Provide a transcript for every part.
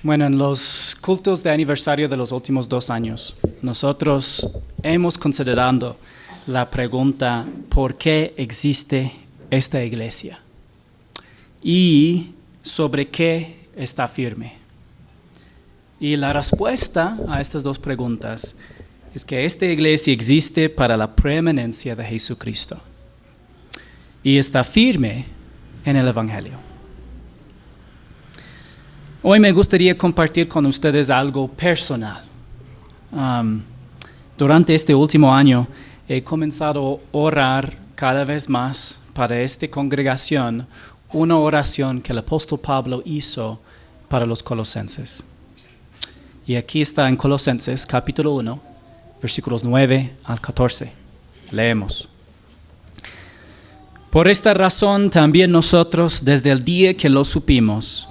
Bueno, en los cultos de aniversario de los últimos 2 años, nosotros hemos considerado la pregunta ¿por qué existe esta iglesia? Y sobre qué está firme. Y la respuesta a estas dos preguntas es que esta iglesia existe para la preeminencia de Jesucristo y está firme en el Evangelio. Hoy me gustaría compartir con ustedes algo personal. Durante este último año he comenzado a orar cada vez más para esta congregación, una oración que el apóstol Pablo hizo para los colosenses. Y aquí está en Colosenses capítulo 1, versículos 9 al 14. Leemos. Por esta razón también nosotros, desde el día que lo supimos,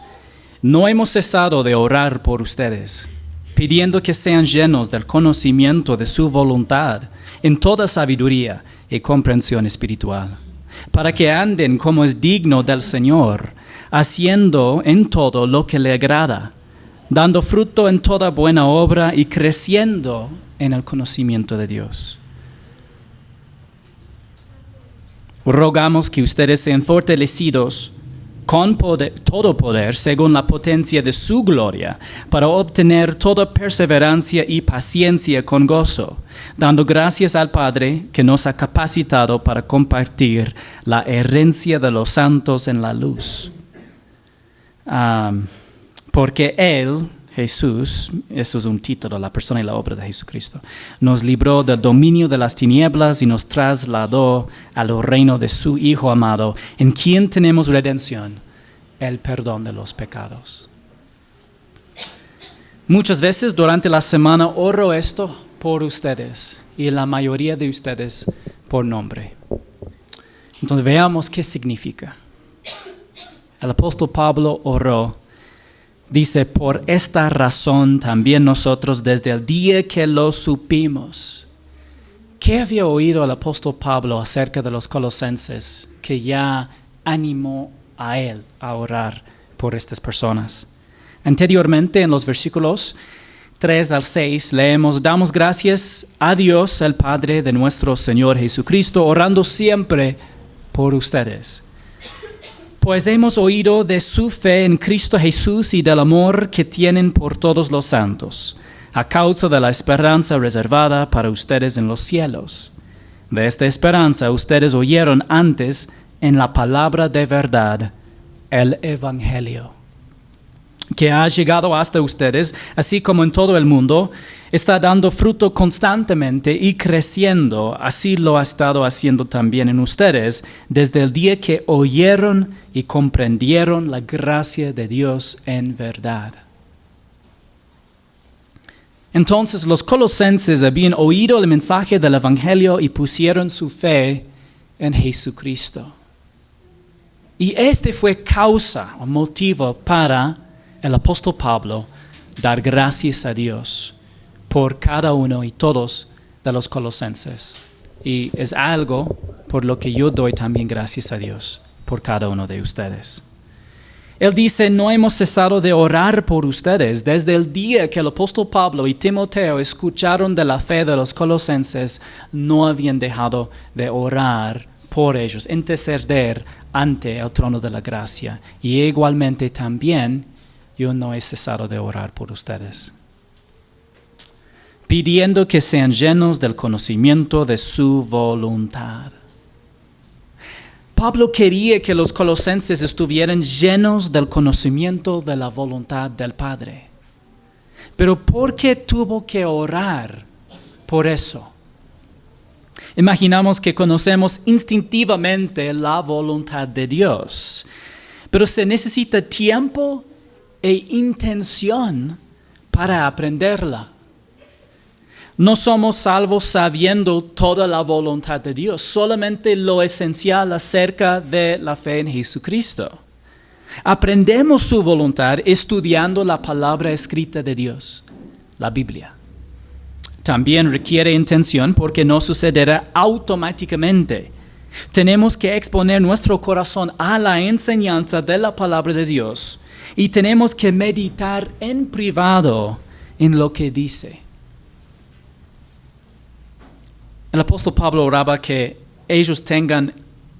no hemos cesado de orar por ustedes, pidiendo que sean llenos del conocimiento de su voluntad en toda sabiduría y comprensión espiritual, para que anden como es digno del Señor, haciendo en todo lo que le agrada, dando fruto en toda buena obra y creciendo en el conocimiento de Dios. Rogamos que ustedes sean fortalecidos con todo poder, según la potencia de su gloria, para obtener toda perseverancia y paciencia con gozo, dando gracias al Padre que nos ha capacitado para compartir la herencia de los santos en la luz. Porque Él, Jesús, eso es un título, la persona y la obra de Jesucristo, nos libró del dominio de las tinieblas y nos trasladó al reino de su Hijo amado, en quien tenemos redención, el perdón de los pecados. Muchas veces durante la semana oro esto por ustedes y la mayoría de ustedes por nombre. Entonces veamos qué significa. El apóstol Pablo oró. Dice, por esta razón también nosotros desde el día que lo supimos. ¿Qué había oído el apóstol Pablo acerca de los colosenses que ya animó a él a orar por estas personas? Anteriormente en los versículos 3 al 6 leemos, damos gracias a Dios el Padre de nuestro Señor Jesucristo, orando siempre por ustedes. Pues hemos oído de su fe en Cristo Jesús y del amor que tienen por todos los santos, a causa de la esperanza reservada para ustedes en los cielos. De esta esperanza ustedes oyeron antes en la palabra de verdad, el Evangelio, que ha llegado hasta ustedes, así como en todo el mundo, está dando fruto constantemente y creciendo. Así lo ha estado haciendo también en ustedes, desde el día que oyeron y comprendieron la gracia de Dios en verdad. Entonces los colosenses habían oído el mensaje del Evangelio y pusieron su fe en Jesucristo. Y este fue causa o motivo para el apóstol Pablo dar gracias a Dios por cada uno y todos de los colosenses. Y es algo por lo que yo doy también gracias a Dios por cada uno de ustedes. Él dice, no hemos cesado de orar por ustedes desde el día que el apóstol Pablo y Timoteo escucharon de la fe de los colosenses, no habían dejado de orar por ellos, interceder ante el trono de la gracia. Y igualmente también yo no he cesado de orar por ustedes, pidiendo que sean llenos del conocimiento de su voluntad. Pablo quería que los colosenses estuvieran llenos del conocimiento de la voluntad del Padre. Pero ¿por qué tuvo que orar por eso? Imaginamos que conocemos instintivamente la voluntad de Dios, pero se necesita tiempo e intención para aprenderla. No somos salvos sabiendo toda la voluntad de Dios, solamente lo esencial acerca de la fe en Jesucristo. Aprendemos su voluntad estudiando la palabra escrita de Dios, la Biblia. También requiere intención porque no sucederá automáticamente. Tenemos que exponer nuestro corazón a la enseñanza de la palabra de Dios y tenemos que meditar en privado en lo que dice. El apóstol Pablo oraba que ellos tengan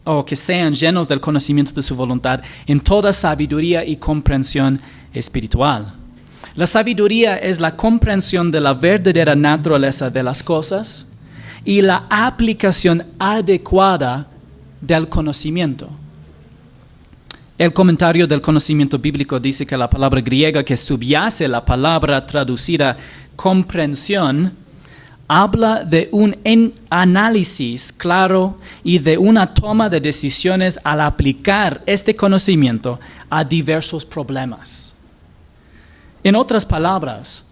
o que sean llenos del conocimiento de su voluntad en toda sabiduría y comprensión espiritual. La sabiduría es la comprensión de la verdadera naturaleza de las cosas y la aplicación adecuada del conocimiento. El comentario del conocimiento bíblico dice que la palabra griega que subyace la palabra traducida comprensión habla de un análisis claro y de una toma de decisiones al aplicar este conocimiento a diversos problemas. En otras palabras,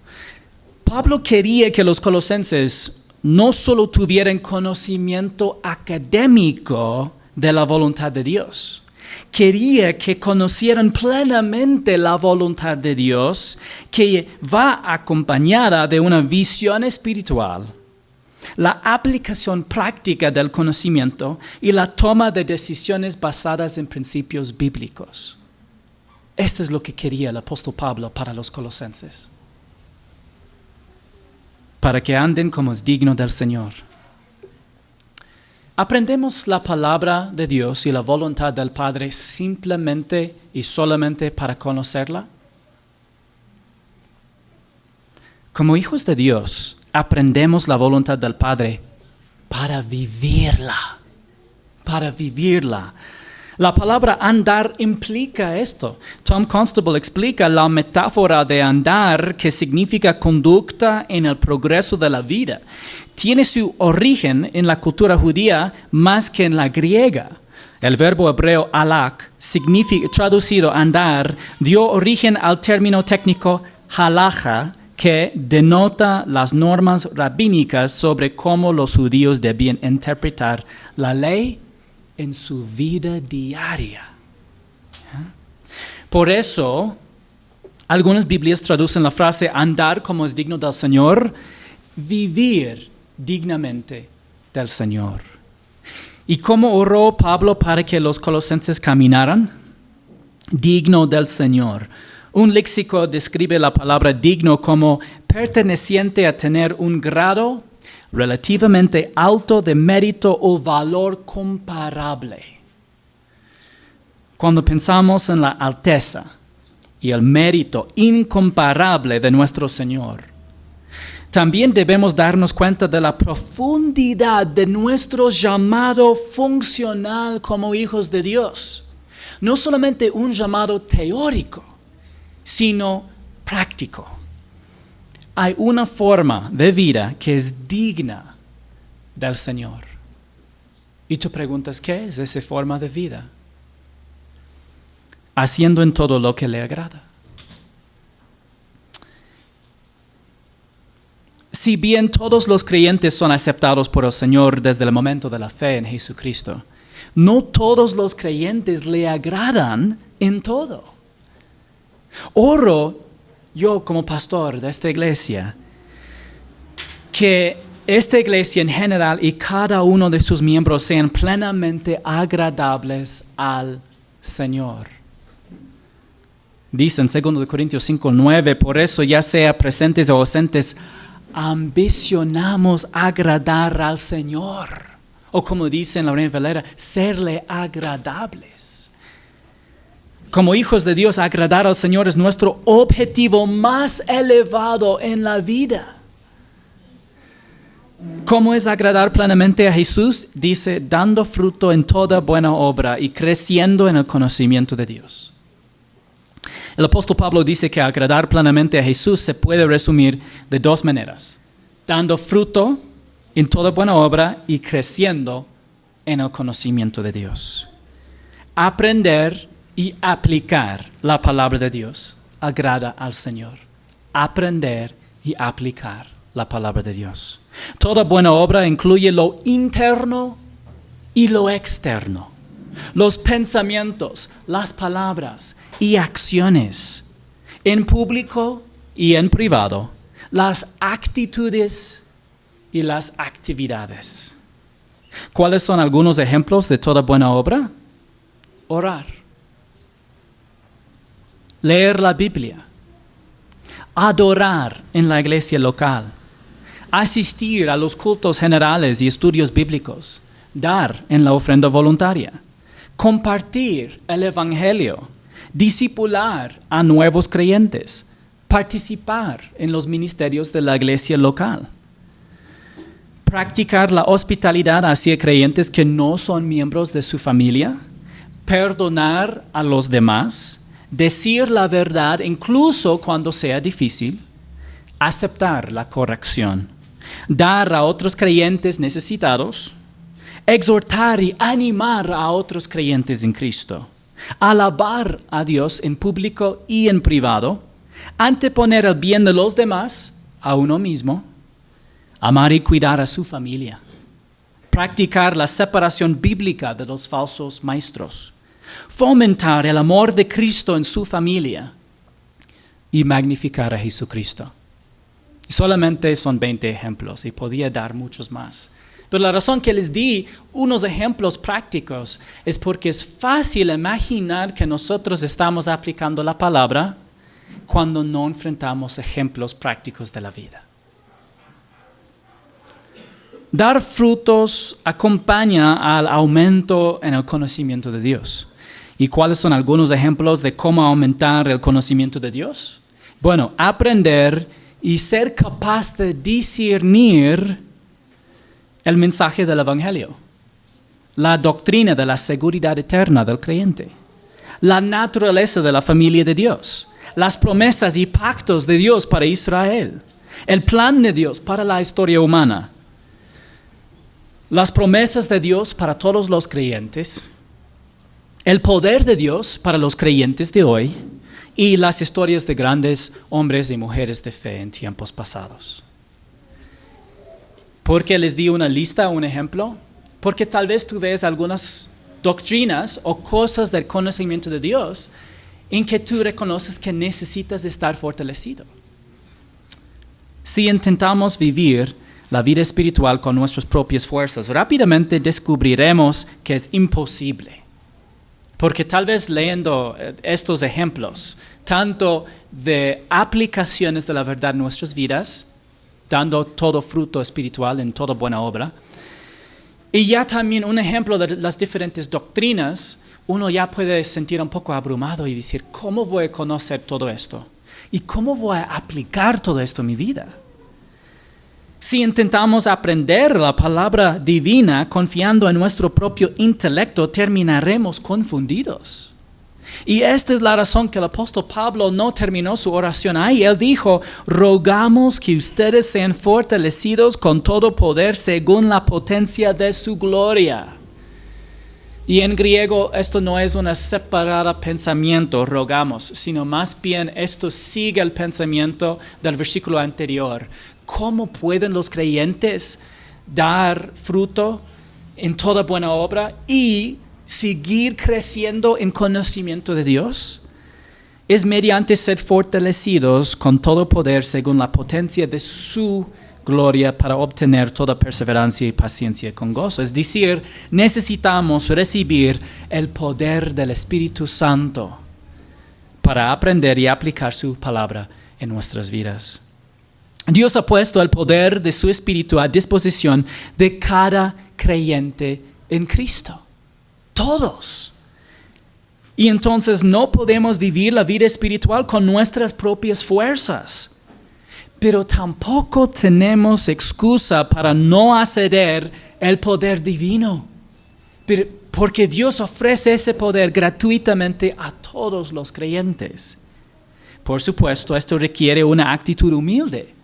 Pablo quería que los colosenses no solo tuvieran conocimiento académico de la voluntad de Dios, quería que conocieran plenamente la voluntad de Dios, que va acompañada de una visión espiritual, la aplicación práctica del conocimiento y la toma de decisiones basadas en principios bíblicos. Esto es lo que quería el apóstol Pablo para los colosenses, para que anden como es digno del Señor. ¿Aprendemos la palabra de Dios y la voluntad del Padre simplemente y solamente para conocerla? Como hijos de Dios, aprendemos la voluntad del Padre para vivirla, para vivirla. La palabra andar implica esto. Tom Constable explica la metáfora de andar, que significa conducta en el progreso de la vida. Tiene su origen en la cultura judía más que en la griega. El verbo hebreo alak, traducido andar, dio origen al término técnico halacha, que denota las normas rabínicas sobre cómo los judíos debían interpretar la ley en su vida diaria. Por eso, algunas Biblias traducen la frase andar como es digno del Señor, vivir dignamente del Señor. ¿Y cómo oró Pablo para que los colosenses caminaran? Digno del Señor. Un léxico describe la palabra digno como perteneciente a tener un grado relativamente alto de mérito o valor comparable. Cuando pensamos en la alteza y el mérito incomparable de nuestro Señor, también debemos darnos cuenta de la profundidad de nuestro llamado funcional como hijos de Dios. No solamente un llamado teórico, sino práctico. Hay una forma de vida que es digna del Señor. Y tú preguntas, ¿qué es esa forma de vida? Haciendo en todo lo que le agrada. Si bien todos los creyentes son aceptados por el Señor desde el momento de la fe en Jesucristo, no todos los creyentes le agradan en todo. Oro yo como pastor de esta iglesia, que esta iglesia en general y cada uno de sus miembros sean plenamente agradables al Señor. Dice en 2 Corintios 5:9, por eso ya sea presentes o ausentes, ambicionamos agradar al Señor. O como dice en la Reina Valera, serle agradables. Como hijos de Dios, agradar al Señor es nuestro objetivo más elevado en la vida. ¿Cómo es agradar plenamente a Jesús? Dice, dando fruto en toda buena obra y creciendo en el conocimiento de Dios. El apóstol Pablo dice que agradar plenamente a Jesús se puede resumir de dos maneras: dando fruto en toda buena obra y creciendo en el conocimiento de Dios. Aprender y aplicar la palabra de Dios agrada al Señor. Aprender y aplicar la palabra de Dios. Toda buena obra incluye lo interno y lo externo. Los pensamientos, las palabras y acciones, en público y en privado, las actitudes y las actividades. ¿Cuáles son algunos ejemplos de toda buena obra? Orar. leer la Biblia, adorar en la iglesia local, asistir a los cultos generales y estudios bíblicos, dar en la ofrenda voluntaria, compartir el evangelio, discipular a nuevos creyentes, participar en los ministerios de la iglesia local, practicar la hospitalidad hacia creyentes que no son miembros de su familia, perdonar a los demás, decir la verdad incluso cuando sea difícil, aceptar la corrección, dar a otros creyentes necesitados, exhortar y animar a otros creyentes en Cristo, alabar a Dios en público y en privado, anteponer el bien de los demás a uno mismo, amar y cuidar a su familia, practicar la separación bíblica de los falsos maestros, fomentar el amor de Cristo en su familia y magnificar a Jesucristo. Solamente son 20 ejemplos y podía dar muchos más. Pero la razón que les di unos ejemplos prácticos es porque es fácil imaginar que nosotros estamos aplicando la palabra cuando no enfrentamos ejemplos prácticos de la vida. Dar frutos acompaña al aumento en el conocimiento de Dios. ¿Y cuáles son algunos ejemplos de cómo aumentar el conocimiento de Dios? Bueno, aprender y ser capaz de discernir el mensaje del Evangelio, la doctrina de la seguridad eterna del creyente, la naturaleza de la familia de Dios, las promesas y pactos de Dios para Israel, el plan de Dios para la historia humana, las promesas de Dios para todos los creyentes, el poder de Dios para los creyentes de hoy y las historias de grandes hombres y mujeres de fe en tiempos pasados. ¿Por qué les di una lista, un ejemplo? Porque tal vez tú ves algunas doctrinas o cosas del conocimiento de Dios en que tú reconoces que necesitas estar fortalecido. Si intentamos vivir la vida espiritual con nuestras propias fuerzas, rápidamente descubriremos que es imposible. Porque tal vez leyendo estos ejemplos, tanto de aplicaciones de la verdad en nuestras vidas, dando todo fruto espiritual en toda buena obra, y ya también un ejemplo de las diferentes doctrinas, uno ya puede sentir un poco abrumado y decir, ¿cómo voy a conocer todo esto? ¿Y cómo voy a aplicar todo esto en mi vida? Si intentamos aprender la palabra divina confiando en nuestro propio intelecto, terminaremos confundidos. Y esta es la razón que el apóstol Pablo no terminó su oración ahí. Él dijo, rogamos que ustedes sean fortalecidos con todo poder según la potencia de su gloria. Y en griego esto no es una separada pensamiento, rogamos, sino más bien esto sigue el pensamiento del versículo anterior. ¿Cómo pueden los creyentes dar fruto en toda buena obra y seguir creciendo en conocimiento de Dios? Es mediante ser fortalecidos con todo poder según la potencia de su gloria para obtener toda perseverancia y paciencia con gozo. Es decir, necesitamos recibir el poder del Espíritu Santo para aprender y aplicar su palabra en nuestras vidas. Dios ha puesto el poder de su Espíritu a disposición de cada creyente en Cristo. Todos. Y entonces no podemos vivir la vida espiritual con nuestras propias fuerzas. Pero tampoco tenemos excusa para no acceder al poder divino. Porque Dios ofrece ese poder gratuitamente a todos los creyentes. Por supuesto, esto requiere una actitud humilde.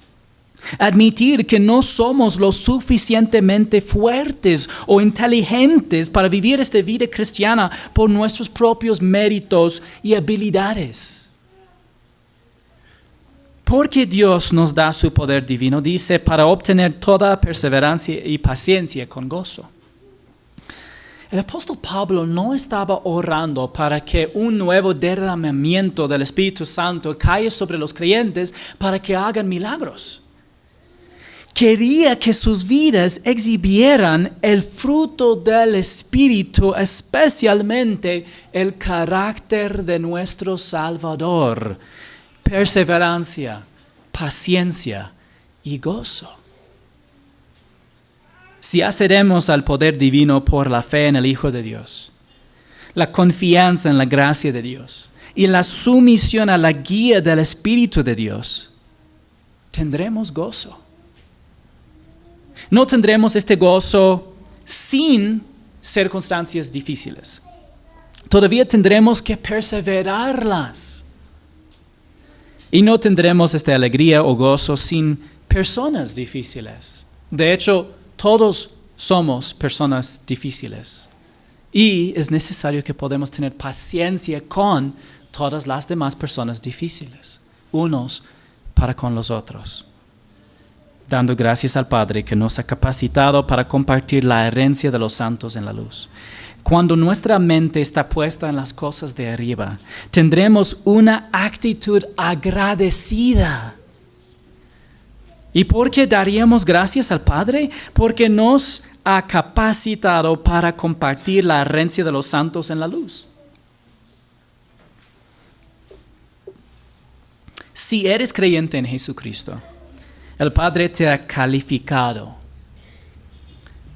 Admitir que no somos lo suficientemente fuertes o inteligentes para vivir esta vida cristiana por nuestros propios méritos y habilidades. Porque Dios nos da su poder divino, dice, para obtener toda perseverancia y paciencia con gozo. El apóstol Pablo no estaba orando para que un nuevo derramamiento del Espíritu Santo caiga sobre los creyentes para que hagan milagros. quería que sus vidas exhibieran el fruto del Espíritu, especialmente el carácter de nuestro Salvador, perseverancia, paciencia y gozo. Si accedemos al poder divino por la fe en el Hijo de Dios, la confianza en la gracia de Dios y la sumisión a la guía del Espíritu de Dios, tendremos gozo. No tendremos este gozo sin circunstancias difíciles. Todavía tendremos que perseverarlas. Y no tendremos esta alegría o gozo sin personas difíciles. De hecho, todos somos personas difíciles. Y es necesario que podamos tener paciencia con todas las demás personas difíciles, unos para con los otros, dando gracias al Padre que nos ha capacitado para compartir la herencia de los santos en la luz. Cuando nuestra mente está puesta en las cosas de arriba, tendremos una actitud agradecida. ¿Y por qué daríamos gracias al Padre? Porque nos ha capacitado para compartir la herencia de los santos en la luz. Si eres creyente en Jesucristo, el Padre te ha calificado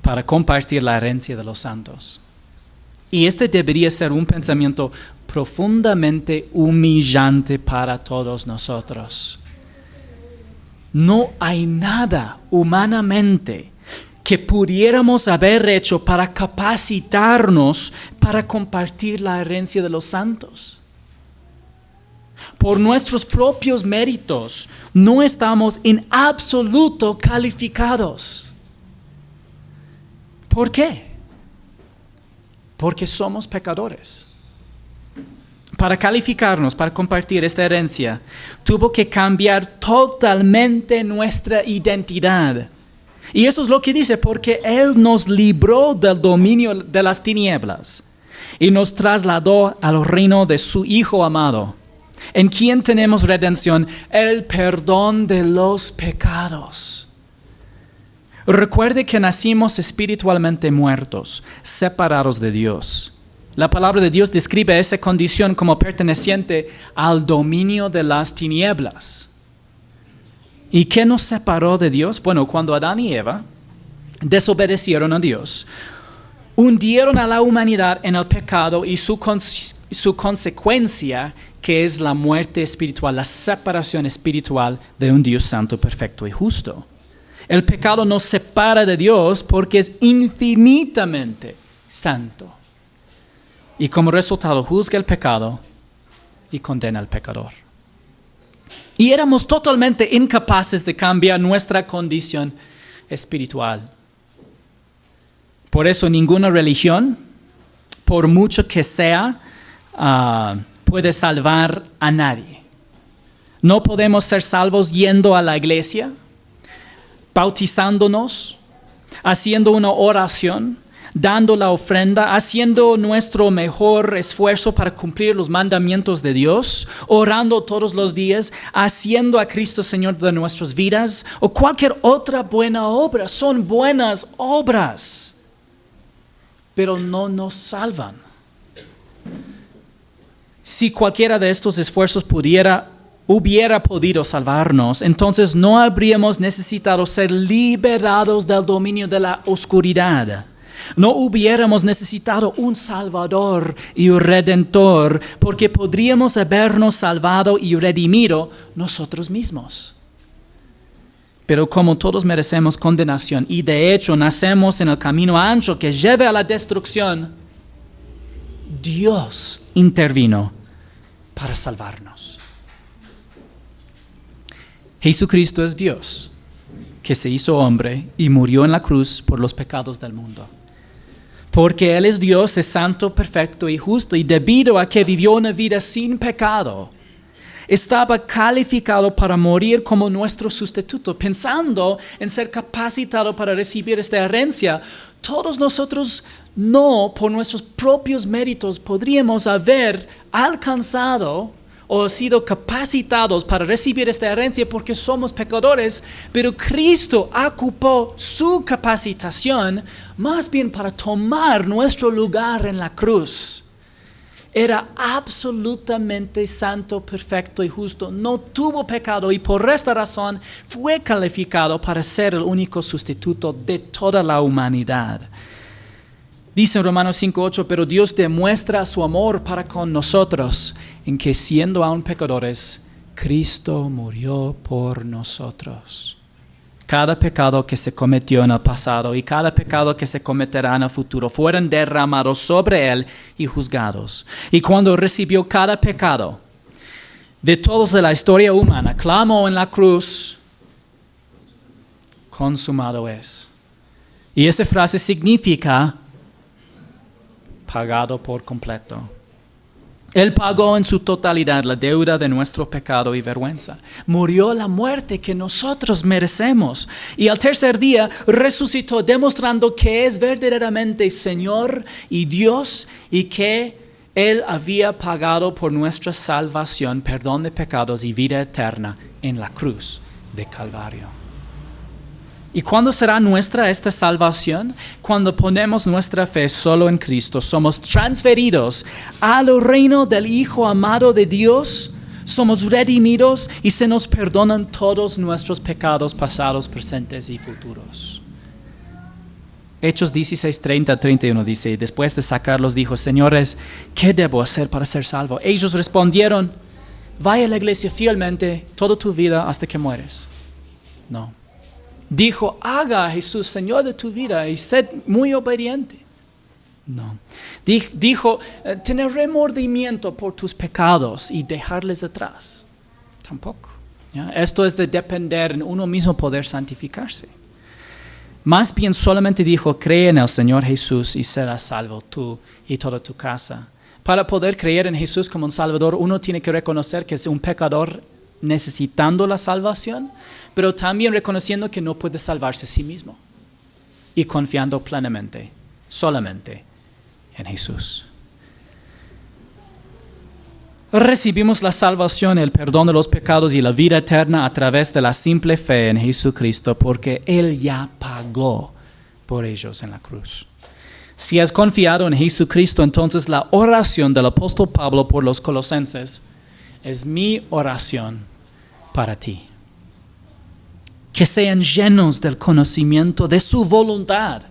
para compartir la herencia de los santos. Y este debería ser un pensamiento profundamente humillante para todos nosotros. No hay nada humanamente que pudiéramos haber hecho para capacitarnos para compartir la herencia de los santos. Por nuestros propios méritos no estamos en absoluto calificados. ¿Por qué? Porque somos pecadores. Para calificarnos, para compartir esta herencia, tuvo que cambiar totalmente nuestra identidad. Y eso es lo que dice, porque Él nos libró del dominio de las tinieblas y nos trasladó al reino de su Hijo amado, en quien tenemos redención, el perdón de los pecados. Recuerde que nacimos espiritualmente muertos, separados de Dios. La palabra de Dios describe esa condición como perteneciente al dominio de las tinieblas. ¿Y qué nos separó de Dios? Bueno, cuando Adán y Eva desobedecieron a Dios, hundieron a la humanidad en el pecado y su consecuencia, que es la muerte espiritual, la separación espiritual de un Dios santo, perfecto y justo. El pecado nos separa de Dios porque es infinitamente santo. Y como resultado juzga el pecado y condena al pecador. Y éramos totalmente incapaces de cambiar nuestra condición espiritual. Por eso ninguna religión, por mucho que sea, puede salvar a nadie. No podemos ser salvos yendo a la iglesia, bautizándonos, haciendo una oración, dando la ofrenda, haciendo nuestro mejor esfuerzo para cumplir los mandamientos de Dios, orando todos los días, haciendo a Cristo Señor de nuestras vidas, o cualquier otra buena obra. Son buenas obras, pero no nos salvan. Si cualquiera de estos esfuerzos hubiera podido salvarnos, entonces no habríamos necesitado ser liberados del dominio de la oscuridad. No hubiéramos necesitado un Salvador y un Redentor, porque podríamos habernos salvado y redimido nosotros mismos. Pero como todos merecemos condenación y de hecho nacemos en el camino ancho que lleva a la destrucción, Dios intervino para salvarnos. Jesucristo es Dios, que se hizo hombre y murió en la cruz por los pecados del mundo. Porque Él es Dios, es santo, perfecto y justo, y debido a que vivió una vida sin pecado, estaba calificado para morir como nuestro sustituto, pensando en ser capacitado para recibir esta herencia. Todos nosotros no, por nuestros propios méritos, podríamos haber alcanzado o sido capacitados para recibir esta herencia porque somos pecadores, pero Cristo ocupó su capacitación más bien para tomar nuestro lugar en la cruz. Era absolutamente santo, perfecto y justo. No tuvo pecado y por esta razón fue calificado para ser el único sustituto de toda la humanidad. Dice en Romanos 5:8, pero Dios demuestra su amor para con nosotros en que siendo aún pecadores, Cristo murió por nosotros. Cada pecado que se cometió en el pasado y cada pecado que se cometerá en el futuro fueron derramados sobre Él y juzgados. Y cuando recibió cada pecado de todos de la historia humana, clamó en la cruz, consumado es. Y esa frase significa pagado por completo. Él pagó en su totalidad la deuda de nuestro pecado y vergüenza. Murió la muerte que nosotros merecemos. Y al tercer día resucitó, demostrando que es verdaderamente Señor y Dios y que Él había pagado por nuestra salvación, perdón de pecados y vida eterna en la cruz de Calvario. ¿Y cuándo será nuestra esta salvación? Cuando ponemos nuestra fe solo en Cristo, somos transferidos al reino del Hijo amado de Dios, somos redimidos y se nos perdonan todos nuestros pecados pasados, presentes y futuros. Hechos 16:30-31 dice, y después de sacarlos dijo, señores, ¿qué debo hacer para ser salvo? Ellos respondieron, vaya a la iglesia fielmente toda tu vida hasta que mueres. No. Dijo, haga a Jesús Señor de tu vida y sed muy obediente. No. Dijo, tener remordimiento por tus pecados y dejarles atrás. Tampoco. ¿Ya? Esto es de depender en uno mismo poder santificarse. Más bien solamente dijo, cree en el Señor Jesús y serás salvo tú y toda tu casa. Para poder creer en Jesús como un Salvador, uno tiene que reconocer que es un pecador necesitando la salvación, pero también reconociendo que no puede salvarse a sí mismo y confiando plenamente, solamente en Jesús. Recibimos la salvación, el perdón de los pecados y la vida eterna a través de la simple fe en Jesucristo, porque Él ya pagó por ellos en la cruz. Si has confiado en Jesucristo, entonces la oración del apóstol Pablo por los colosenses es mi oración para ti. Que sean llenos del conocimiento de su voluntad,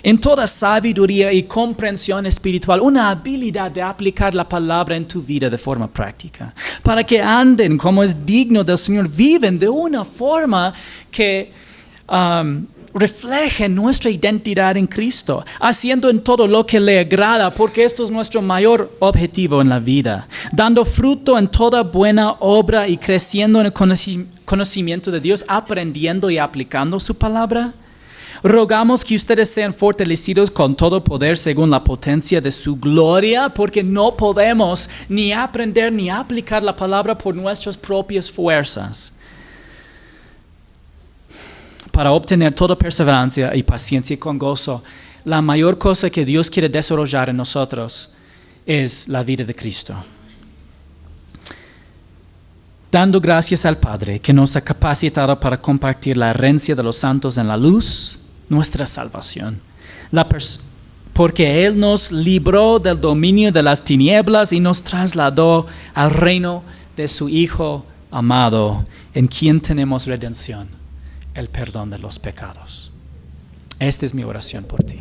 en toda sabiduría y comprensión espiritual, una habilidad de aplicar la palabra en tu vida de forma práctica, para que anden como es digno del Señor, viven de una forma que refleje nuestra identidad en Cristo, haciendo en todo lo que le agrada, porque esto es nuestro mayor objetivo en la vida, dando fruto en toda buena obra y creciendo en el conocimiento de Dios, aprendiendo y aplicando su palabra. Rogamos que ustedes sean fortalecidos con todo poder según la potencia de su gloria, porque no podemos ni aprender ni aplicar la palabra por nuestras propias fuerzas, para obtener toda perseverancia y paciencia con gozo. La mayor cosa que Dios quiere desarrollar en nosotros es la vida de Cristo. Dando gracias al Padre que nos ha capacitado para compartir la herencia de los santos en la luz, nuestra salvación. Porque Él nos libró del dominio de las tinieblas y nos trasladó al reino de su Hijo amado, en quien tenemos redención, el perdón de los pecados. Esta es mi oración por ti.